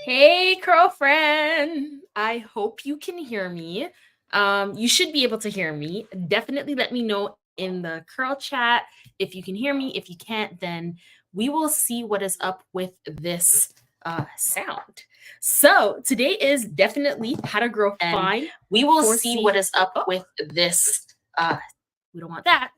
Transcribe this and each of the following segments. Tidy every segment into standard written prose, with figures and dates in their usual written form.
Hey, girlfriend. I hope you can hear me. You should be able to hear me. Definitely let me know in the curl chat if you can hear me. If you can't, then we will see what is up with this sound. So today is definitely how to grow And fine. we will see 4C. what is up Oh, with this. we don't want that.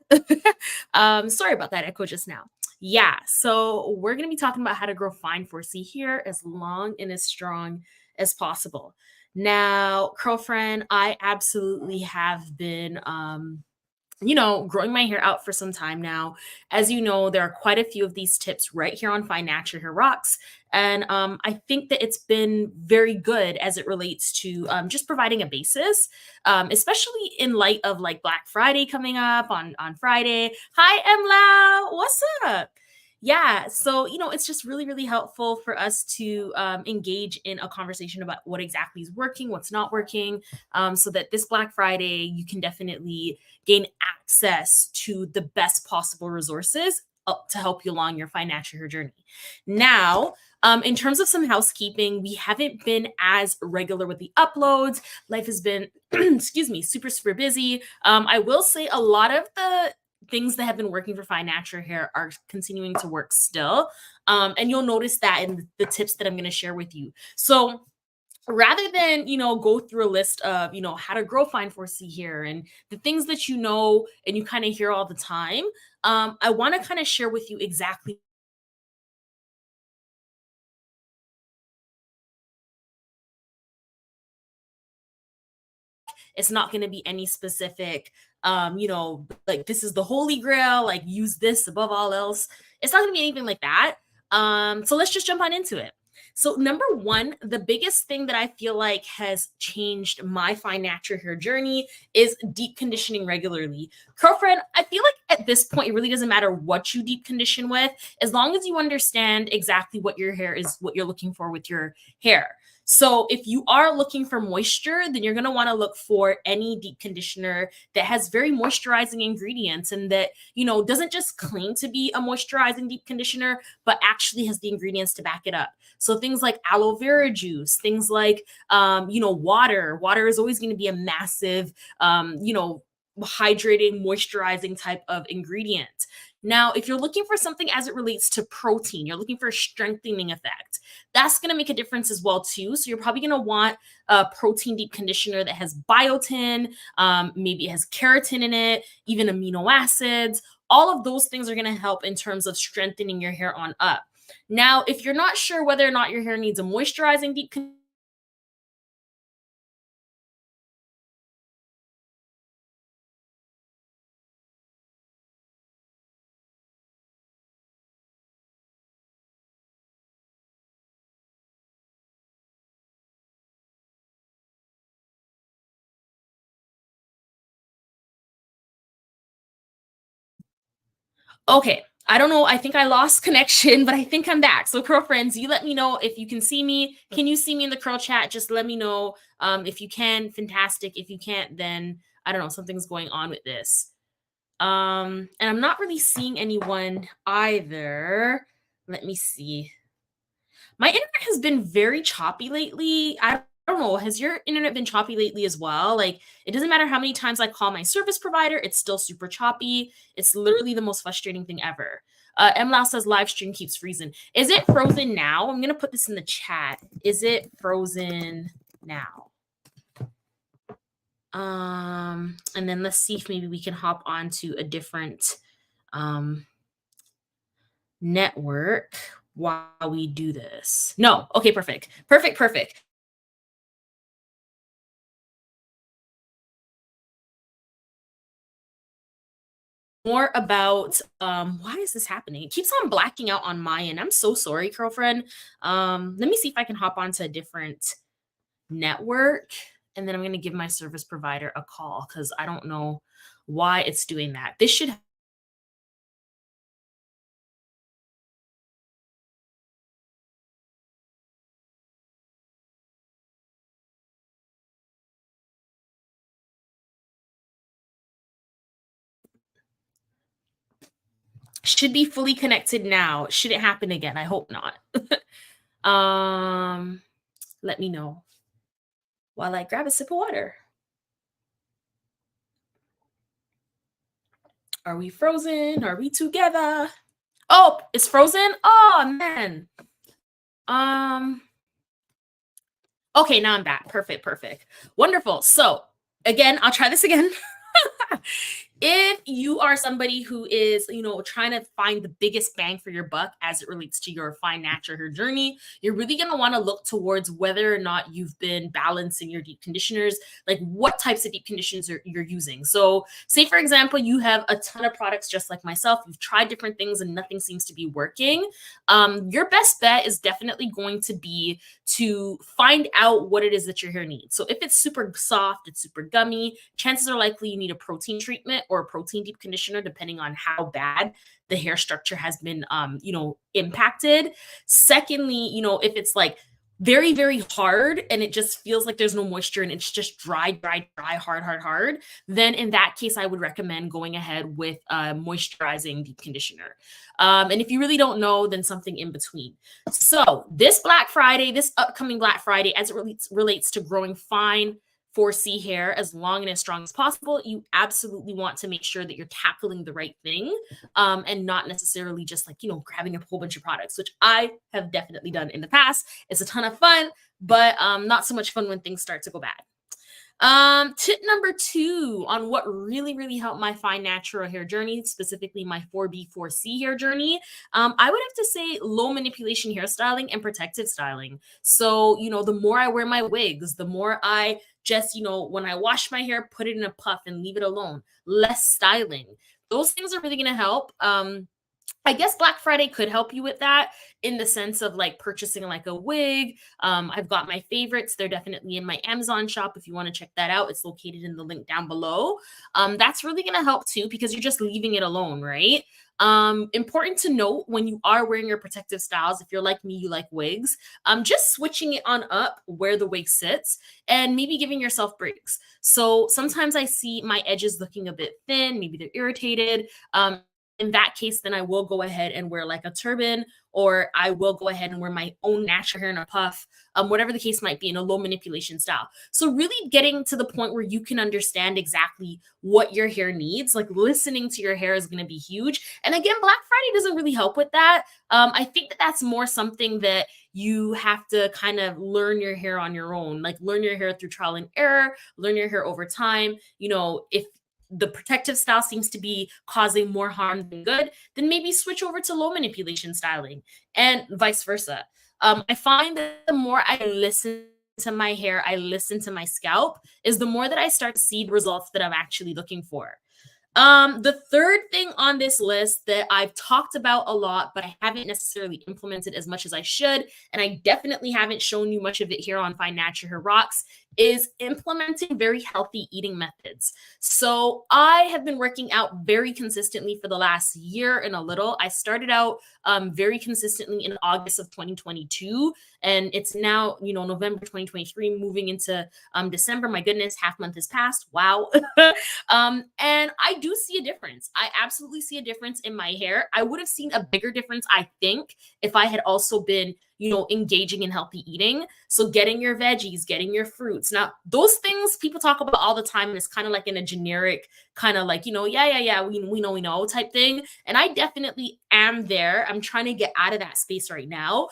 Sorry about that echo just now. Yeah, so we're going to be talking about how to grow fine 4C here as long and as strong as possible. Now, girlfriend, I absolutely have been growing my hair out for some time now. As you know, there are quite a few of these tips right here on Find Natural Hair Rocks. And I think that it's been very good as it relates to just providing a basis, especially in light of like Black Friday coming up on Friday. Hi, Emla. What's up? Yeah, so it's just really, really helpful for us to engage in a conversation about what exactly is working, what's not working, so that this Black Friday you can definitely gain access to the best possible resources to help you along your financial journey. Now, in terms of some housekeeping, we haven't been as regular with the uploads. Life has been, excuse me, super, super busy. I will say a lot of the things that have been working for Fine Natural Hair are continuing to work still. And you'll notice that in the tips that I'm going to share with you. So, rather than go through a list of how to grow fine 4C here and the things that and you kind of hear all the time, I want to kind of share with you exactly. It's not going to be any specific like this is the holy grail, like use this above all else. It's not going to be anything like that. So let's just jump on into it. So, number one, the biggest thing that I feel like has changed my fine natural hair journey is deep conditioning regularly. Girlfriend, I feel like at this point, it really doesn't matter what you deep condition with, as long as you understand exactly what your hair is, what you're looking for with your hair. So, if you are looking for moisture, then you're going to want to look for any deep conditioner that has very moisturizing ingredients and that, doesn't just claim to be a moisturizing deep conditioner, but actually has the ingredients to back it up. So things like aloe vera juice, things like water. Water is always going to be a massive hydrating, moisturizing type of ingredient. Now, if you're looking for something as it relates to protein, you're looking for a strengthening effect. That's going to make a difference as well too. So you're probably going to want a protein deep conditioner that has biotin, maybe it has keratin in it, even amino acids. All of those things are going to help in terms of strengthening your hair on up. Now, if you're not sure whether or not your hair needs a moisturizing deep Okay. I don't know. I think I lost connection, but I think I'm back. So, curl friends, you let me know if you can see me. Can you see me in the curl chat? Just let me know. If you can, fantastic. If you can't, then I don't know. Something's going on with this. And I'm not really seeing anyone either. Let me see. My internet has been very choppy lately. I don't know. Has your internet been choppy lately as well? Like, it doesn't matter how many times I call my service provider, it's still super choppy. It's literally the most frustrating thing ever. MLAO says live stream keeps freezing. Is it frozen now? I'm going to put this in the chat. Is it frozen now? And then let's see if maybe we can hop onto a different network while we do this. No. Okay, perfect. Perfect, perfect. More about why is this happening? It keeps on blacking out on my end. I'm so sorry, girlfriend. Let me see if I can hop onto a different network, and then I'm gonna give my service provider a call because I don't know why it's doing that. This should be fully connected now. Should it happen again? I hope not. Um, Let me know while I grab a sip of water. Are we frozen? Are we together? Oh, it's frozen? Oh man. Um, okay, now I'm back. Perfect, perfect. Wonderful. So again, I'll try this again. If you are somebody who is, trying to find the biggest bang for your buck as it relates to your fine natural hair journey, you're really going to want to look towards whether or not you've been balancing your deep conditioners, like what types of deep conditioners you're using. So, say for example, you have a ton of products just like myself, you've tried different things and nothing seems to be working. Your best bet is definitely going to be to find out what it is that your hair needs. So if it's super soft, it's super gummy, chances are likely you need a protein treatment or a protein deep conditioner, depending on how bad the hair structure has been, impacted. Secondly, if it's like very, very hard and it just feels like there's no moisture and it's just dry, dry, dry, hard, hard, hard, then in that case, I would recommend going ahead with a moisturizing deep conditioner. And if you really don't know, then something in between. So this Black Friday, this upcoming Black Friday, as it relates to growing fine 4C hair as long and as strong as possible, you absolutely want to make sure that you're tackling the right thing, and not necessarily just like, grabbing a whole bunch of products, which I have definitely done in the past. It's a ton of fun, but not so much fun when things start to go bad. Tip number 2 on what really, really helped my fine natural hair journey, specifically my 4B, 4C hair journey. I would have to say low manipulation hairstyling and protective styling. So, the more I wear my wigs, the more I just, when I wash my hair, put it in a puff and leave it alone, less styling. Those things are really going to help. I guess Black Friday could help you with that in the sense of like purchasing like a wig. I've got my favorites. They're definitely in my Amazon shop. If you want to check that out, it's located in the link down below. That's really going to help too because you're just leaving it alone, right? Important to note when you are wearing your protective styles, if you're like me, you like wigs, just switching it on up where the wig sits and maybe giving yourself breaks. So sometimes I see my edges looking a bit thin, maybe they're irritated. In that case, then I will go ahead and wear like a turban, or I will go ahead and wear my own natural hair in a puff, whatever the case might be, in a low manipulation style. So really getting to the point where you can understand exactly what your hair needs, like listening to your hair is going to be huge. And again, Black Friday doesn't really help with that. I think that that's more something that you have to kind of learn your hair on your own, like learn your hair through trial and error, learn your hair over time. If the protective style seems to be causing more harm than good, then maybe switch over to low manipulation styling and vice versa. I find that the more I listen to my hair, I listen to my scalp, is the more that I start to see the results that I'm actually looking for. The third thing on this list that I've talked about a lot, but I haven't necessarily implemented as much as I should, and I definitely haven't shown you much of it here on Fine Natural Hair Rocks, is implementing very healthy eating methods. So I have been working out very consistently for the last year and a little. I started out very consistently in August of 2022, and it's now, November 2023, moving into December. My goodness, half month has passed. Wow. And I do see a difference. I absolutely see a difference in my hair. I would have seen a bigger difference, I think, if I had also been, engaging in healthy eating. So getting your veggies, getting your fruits. Now, those things people talk about all the time, and it's kind of like in a generic kind of like, yeah, we know type thing. And I definitely am there. I'm trying to get out of that space right now,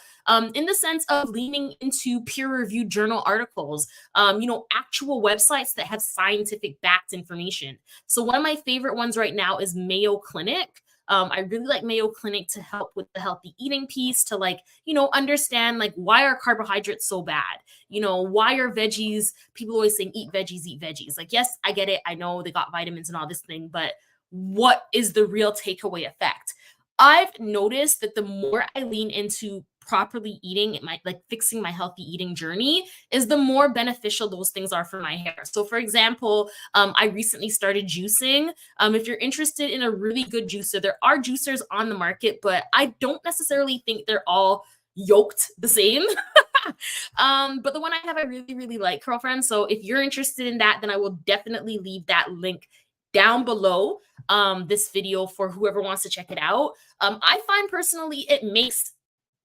in the sense of leaning into peer-reviewed journal articles, actual websites that have scientific backed information. So one of my favorite ones right now is Mayo Clinic. I really like Mayo Clinic to help with the healthy eating piece, to like, understand like why are carbohydrates so bad? Why are veggies, people always saying eat veggies, eat veggies. Like, yes, I get it. I know they got vitamins and all this thing, but what is the real takeaway effect? I've noticed that the more I lean into properly eating, my like fixing my healthy eating journey, is the more beneficial those things are for my hair. So for example, I recently started juicing. If you're interested in a really good juicer, there are juicers on the market, but I don't necessarily think they're all yoked the same. But the one I have, I really, really like, girlfriend. So if you're interested in that, then I will definitely leave that link down below this video for whoever wants to check it out. I find personally it makes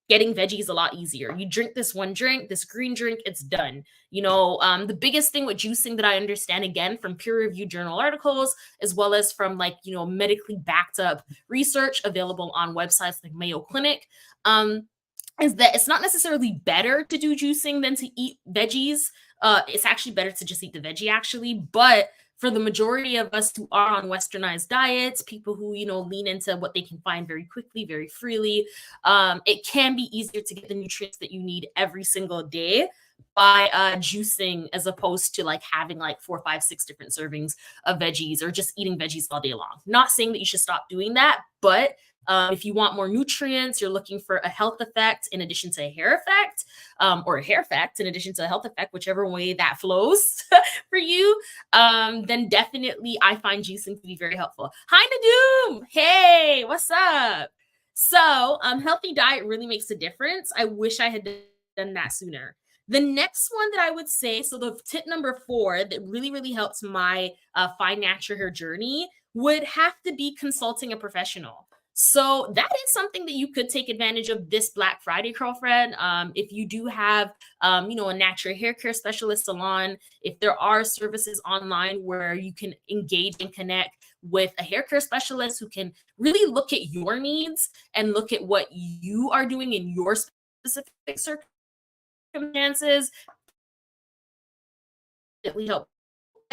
getting veggies a lot easier. You drink this one drink, this green drink, it's done. The biggest thing with juicing that I understand, again, from peer-reviewed journal articles, as well as from like, medically backed up research available on websites like Mayo Clinic, is that it's not necessarily better to do juicing than to eat veggies. It's actually better to just eat the veggie, actually. But for the majority of us who are on westernized diets, people who, lean into what they can find very quickly, very freely, it can be easier to get the nutrients that you need every single day by juicing, as opposed to like having like 4, 5, 6 different servings of veggies or just eating veggies all day long. Not saying that you should stop doing that, but if you want more nutrients, you're looking for a health effect in addition to a hair effect, or a hair effect in addition to a health effect, whichever way that flows for you, then definitely I find juicing to be very helpful. Hi, Nadoom. Hey, what's up? So, healthy diet really makes a difference. I wish I had done that sooner. The next one that I would say, so the tip number 4 that really, really helps my fine natural hair journey would have to be consulting a professional. So that is something that you could take advantage of this Black Friday, girlfriend. If you do have, a natural hair care specialist salon, if there are services online where you can engage and connect with a hair care specialist who can really look at your needs and look at what you are doing in your specific circumstances, definitely help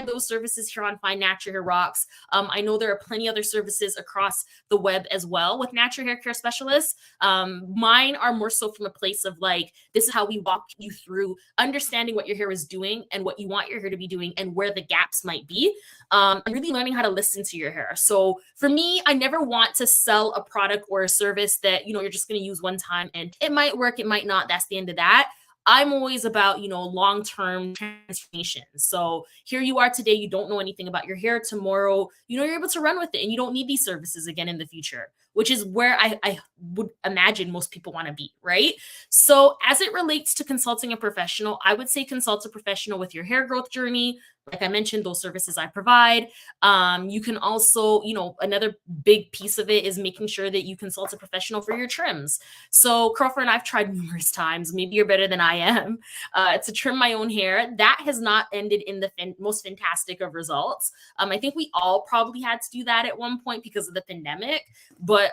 those services here on Find Natural Hair Rocks. I know there are plenty other services across the web as well with natural hair care specialists. Mine are more so from a place of like, this is how we walk you through understanding what your hair is doing and what you want your hair to be doing and where the gaps might be. And really learning how to listen to your hair. So for me, I never want to sell a product or a service that, you're just going to use one time and it might work, it might not. That's the end of that. I'm always about, long-term transformation. So here you are today, you don't know anything about your hair. Tomorrow, you're able to run with it and you don't need these services again in the future, which is where I would imagine most people want to be, right? So as it relates to consulting a professional, I would say consult a professional with your hair growth journey. Like I mentioned, those services I provide. You can also, another big piece of it is making sure that you consult a professional for your trims. So, girlfriend, I've tried numerous times. Maybe you're better than I am to trim my own hair. That has not ended in the most fantastic of results. I think we all probably had to do that at one point because of the pandemic. But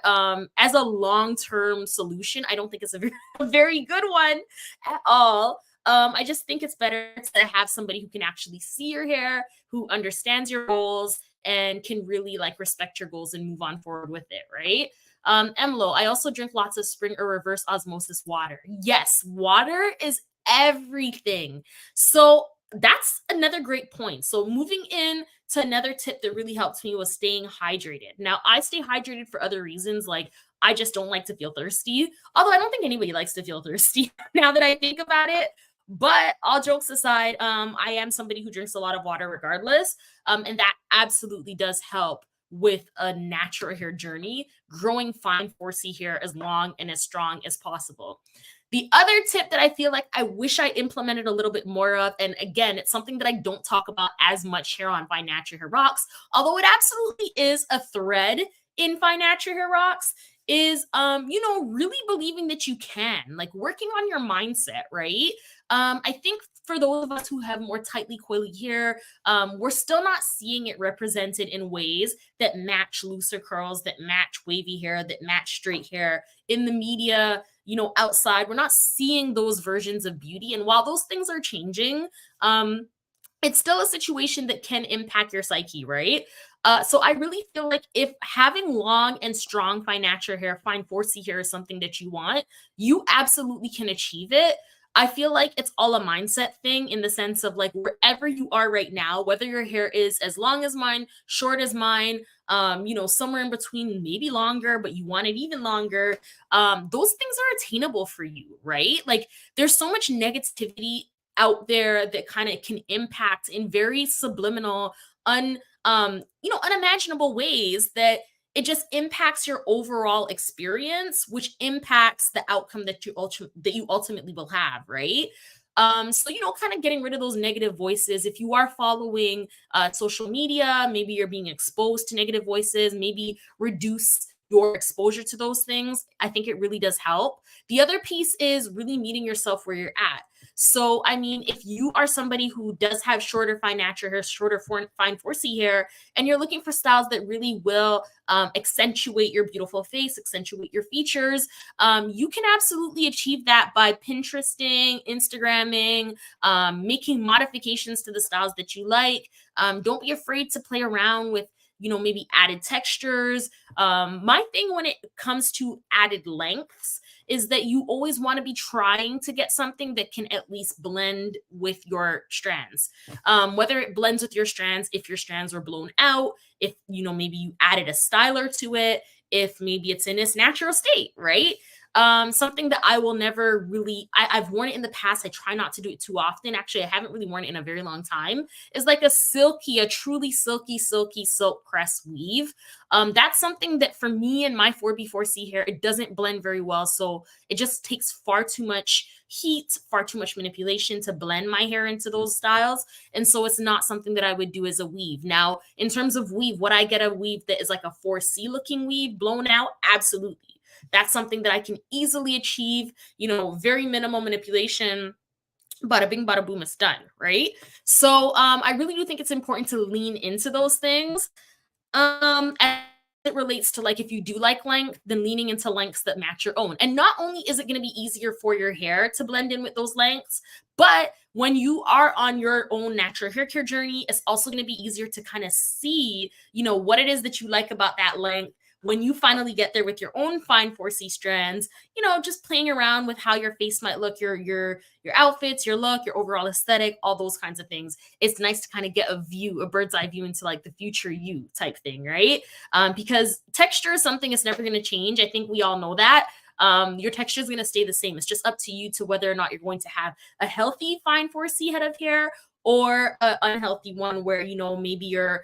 as a long-term solution, I don't think it's a a very good one at all. I just think it's better to have somebody who can actually see your hair, who understands your goals, and can really like respect your goals and move on forward with it, right? Emlo, I also drink lots of spring or reverse osmosis water. Yes, water is everything. So that's another great point. So moving in to another tip that really helped me was staying hydrated. Now, I stay hydrated for other reasons, like I just don't like to feel thirsty. Although I don't think anybody likes to feel thirsty now that I think about it. But all jokes aside, I am somebody who drinks a lot of water regardless. And that absolutely does help with a natural hair journey, growing fine 4C hair as long and as strong as possible. The other tip that I feel like I wish I implemented a little bit more of, and again, it's something that I don't talk about as much here on Fine Natural Hair Rocks, although it absolutely is a thread in Fine Natural Hair Rocks, is really believing that you can, like working on your mindset, right? I think for those of us who have more tightly coily hair, we're still not seeing it represented in ways that match looser curls, that match wavy hair, that match straight hair in the media, outside. We're not seeing those versions of beauty. And while those things are changing, it's still a situation that can impact your psyche, right? So I really feel like if having long and strong fine natural hair, fine 4C hair is something that you want, you absolutely can achieve it. I feel like it's all a mindset thing in the sense of like wherever you are right now, whether your hair is as long as mine, short as mine, somewhere in between, maybe longer, but you want it even longer. Those things are attainable for you, right? Like there's so much negativity out there that kind of can impact in very subliminal, unimaginable ways that it just impacts your overall experience, which impacts the outcome that you ultimately will have, right? So kind of getting rid of those negative voices. If you are following social media, maybe you're being exposed to negative voices, maybe reduce your exposure to those things, I think it really does help. The other piece is really meeting yourself where you're at. So, I mean, if you are somebody who does have shorter fine natural hair, shorter fine 4C hair, and you're looking for styles that really will accentuate your beautiful face, accentuate your features, you can absolutely achieve that by Pinteresting, Instagramming, making modifications to the styles that you like. Don't be afraid to play around with, maybe added textures. My thing when it comes to added lengths is that you always want to be trying to get something that can at least blend with your strands. Whether it blends with your strands, if your strands were blown out, if, maybe you added a styler to it, if maybe it's in its natural state, right? Something that I will never really, I've worn it in the past. I try not to do it too often. Actually, I haven't really worn it in a very long time. Is like a truly silky silk press weave. That's something that for me and my 4B4C hair, it doesn't blend very well. So it just takes far too much heat, far too much manipulation to blend my hair into those styles. And so it's not something that I would do as a weave. Now, in terms of weave, would I get a weave that is like a 4C looking weave blown out? Absolutely. That's something that I can easily achieve, very minimal manipulation. Bada bing, bada boom, it's done, right? So I really do think it's important to lean into those things. As it relates to like if you do like length, then leaning into lengths that match your own. And not only is it going to be easier for your hair to blend in with those lengths, but when you are on your own natural hair care journey, it's also going to be easier to kind of see, what it is that you like about that length when you finally get there with your own fine 4C strands, just playing around with how your face might look, your outfits, your look, your overall aesthetic, all those kinds of things. It's nice to kind of get a bird's eye view into like the future you type thing, right? Because texture is something that's never going to change. I think we all know that. Your texture is going to stay the same. It's just up to you to whether or not you're going to have a healthy fine 4C head of hair or an unhealthy one where, maybe you're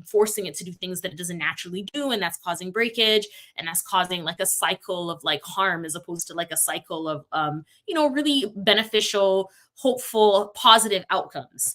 forcing it to do things that it doesn't naturally do, and that's causing breakage, and that's causing like a cycle of like harm as opposed to like a cycle of, really beneficial, hopeful, positive outcomes.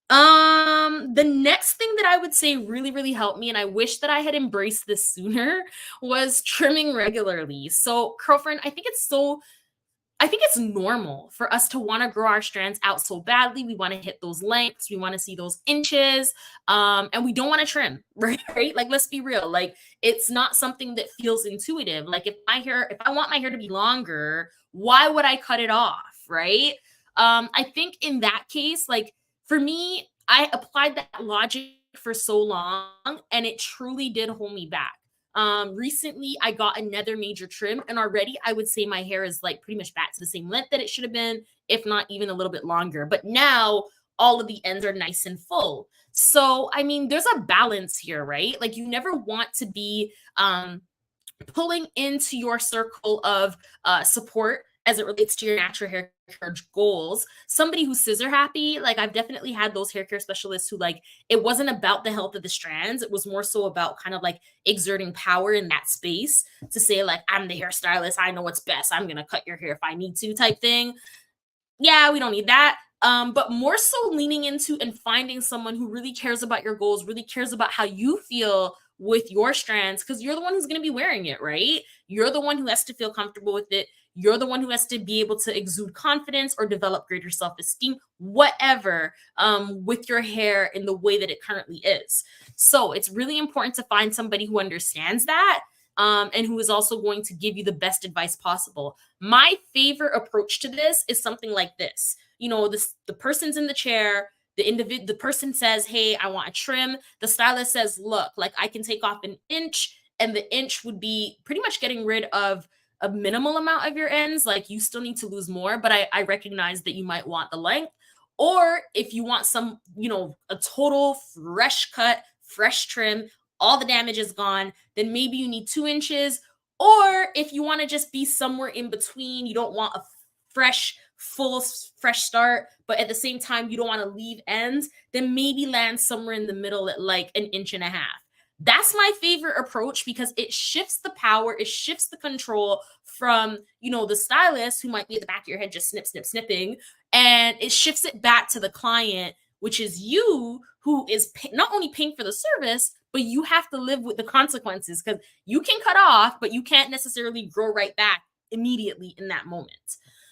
The next thing that I would say really, really helped me, and I wish that I had embraced this sooner, was trimming regularly. So, girlfriend, I think it's normal for us to want to grow our strands out so badly. We want to hit those lengths. We want to see those inches. And we don't want to trim, right? Like, let's be real. Like, it's not something that feels intuitive. Like, if I want my hair to be longer, why would I cut it off? Right. I think in that case, like for me, I applied that logic for so long and it truly did hold me back. Recently I got another major trim and already I would say my hair is like pretty much back to the same length that it should have been, if not even a little bit longer. But now all of the ends are nice and full. So, I mean, there's a balance here, right? Like you never want to be pulling into your circle of support as it relates to your natural hair care goals. Somebody who's scissor happy, like I've definitely had those hair care specialists who like it wasn't about the health of the strands. It was more so about kind of like exerting power in that space to say like, I'm the hairstylist. I know what's best. I'm going to cut your hair if I need to type thing. Yeah, we don't need that. But more so leaning into and finding someone who really cares about your goals, really cares about how you feel with your strands, because you're the one who's going to be wearing it, right? You're the one who has to feel comfortable with it. You're the one who has to be able to exude confidence or develop greater self-esteem, whatever, with your hair in the way that it currently is. So it's really important to find somebody who understands that, and who is also going to give you the best advice possible. My favorite approach to this is something like this. The person's in the chair, the person says, hey, I want a trim. The stylist says, look, like I can take off an inch, and the inch would be pretty much getting rid of a minimal amount of your ends. Like you still need to lose more, but I recognize that you might want the length. Or if you want some, a total fresh cut, fresh trim, all the damage is gone, then maybe you need 2 inches. Or if you want to just be somewhere in between, you don't want a fresh start, but at the same time, you don't want to leave ends, then maybe land somewhere in the middle at like an inch and a half. That's my favorite approach because it shifts the power, it shifts the control from, the stylist who might be at the back of your head just snipping, and it shifts it back to the client, which is you, who is not only paying for the service, but you have to live with the consequences because you can cut off, but you can't necessarily grow right back immediately in that moment.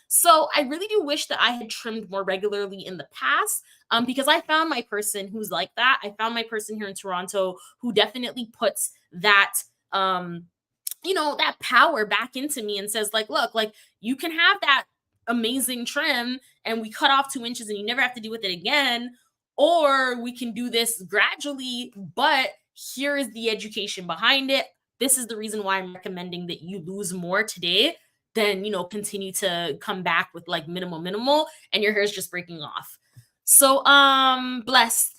So I really do wish that I had trimmed more regularly in the past, because I found my person who's like that. I found my person here in Toronto who definitely puts that that power back into me and says, like, look, like, you can have that amazing trim and we cut off 2 inches and you never have to deal with it again, or we can do this gradually, but here is the education behind it. This is the reason why I'm recommending that you lose more today than continue to come back with like minimal and your hair is just breaking off. So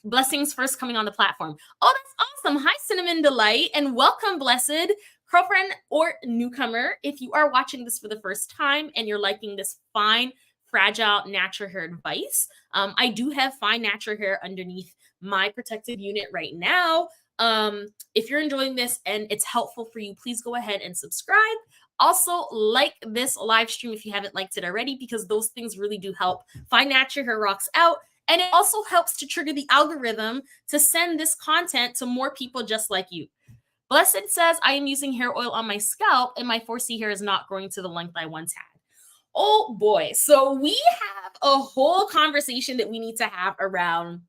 blessings first coming on the platform. Oh, that's awesome. Hi, Cinnamon Delight, and welcome, Blessed girlfriend or newcomer. If you are watching this for the first time and you're liking this fine, fragile, natural hair advice, I do have fine natural hair underneath my protective unit right now. If you're enjoying this and it's helpful for you, please go ahead and subscribe. Also, like this live stream if you haven't liked it already, because those things really do help Fine Natural Hair Rocks out. And it also helps to trigger the algorithm to send this content to more people just like you. Blessed says, I am using hair oil on my scalp and my 4C hair is not growing to the length I once had. Oh boy. So we have a whole conversation that we need to have around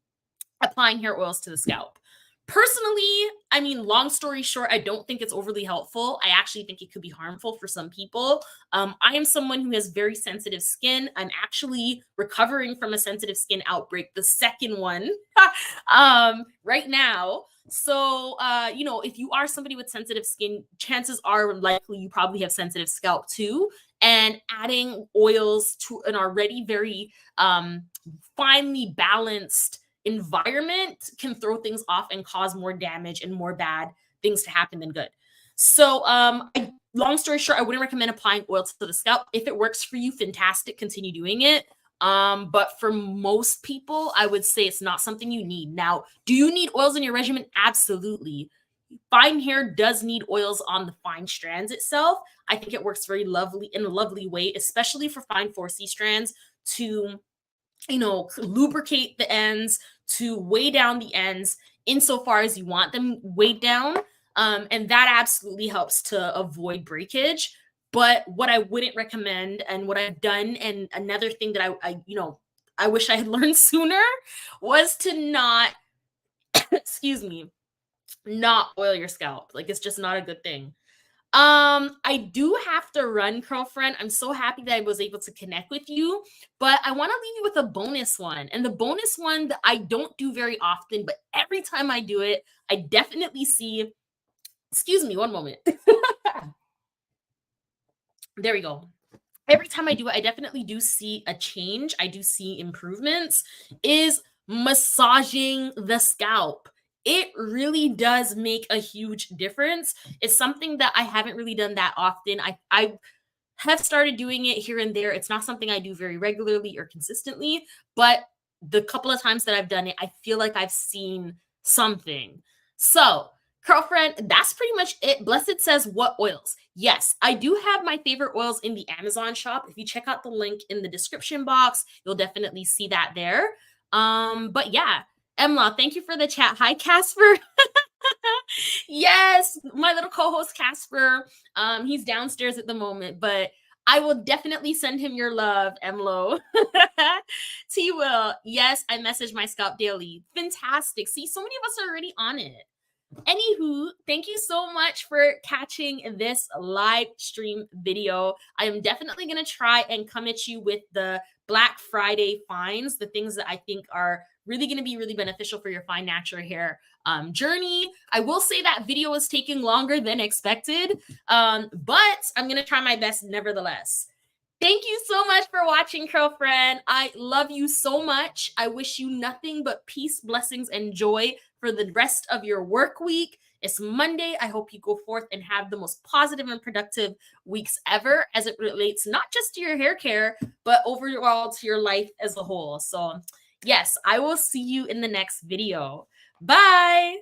applying hair oils to the scalp. Personally, I mean, long story short, I don't think it's overly helpful. I actually think it could be harmful for some people. I am someone who has very sensitive skin. I'm actually recovering from a sensitive skin outbreak, the second one, right now. So, if you are somebody with sensitive skin, chances are likely you probably have sensitive scalp too. And adding oils to an already very finely balanced environment can throw things off and cause more damage and more bad things to happen than good. So, long story short, I wouldn't recommend applying oil to the scalp. If it works for you, fantastic, continue doing it. But for most people, I would say it's not something you need. Now, do you need oils in your regimen? Absolutely. Fine hair does need oils on the fine strands itself. I think it works very lovely in a lovely way, especially for fine 4C strands to lubricate the ends, to weigh down the ends insofar as you want them weighed down. And that absolutely helps to avoid breakage. But what I wouldn't recommend, and what I've done, and another thing that I wish I had learned sooner, was to not, excuse me, not oil your scalp. Like, it's just not a good thing. I do have to run, girlfriend. I'm so happy that I was able to connect with you, but I want to leave you with a bonus one. And the bonus one that I don't do very often, but every time I do it, I definitely see, excuse me, one moment. There we go. Every time I do it, I definitely do see a change. I do see improvements, is massaging the scalp. It really does make a huge difference. It's something that I haven't really done that often. I have started doing it here and there. It's not something I do very regularly or consistently, but the couple of times that I've done it, I feel like I've seen something. So, girlfriend, that's pretty much it. Blessed says, what oils? Yes, I do have my favorite oils in the Amazon shop. If you check out the link in the description box, you'll definitely see that there. But yeah, Emla, thank you for the chat. Hi, Casper. Yes, my little co-host Casper. He's downstairs at the moment, but I will definitely send him your love, Emlo. T will. Yes, I message my scalp daily. Fantastic. See, so many of us are already on it. Anywho, thank you so much for catching this live stream video. I am definitely going to try and come at you with the Black Friday finds, the things that I think are really going to be really beneficial for your fine natural hair journey. I will say that video is taking longer than expected, but I'm going to try my best nevertheless. Thank you so much for watching, girlfriend. I love you so much. I wish you nothing but peace, blessings, and joy for the rest of your work week. It's Monday. I hope you go forth and have the most positive and productive weeks ever as it relates not just to your hair care, but overall to your life as a whole. So yes, I will see you in the next video. Bye.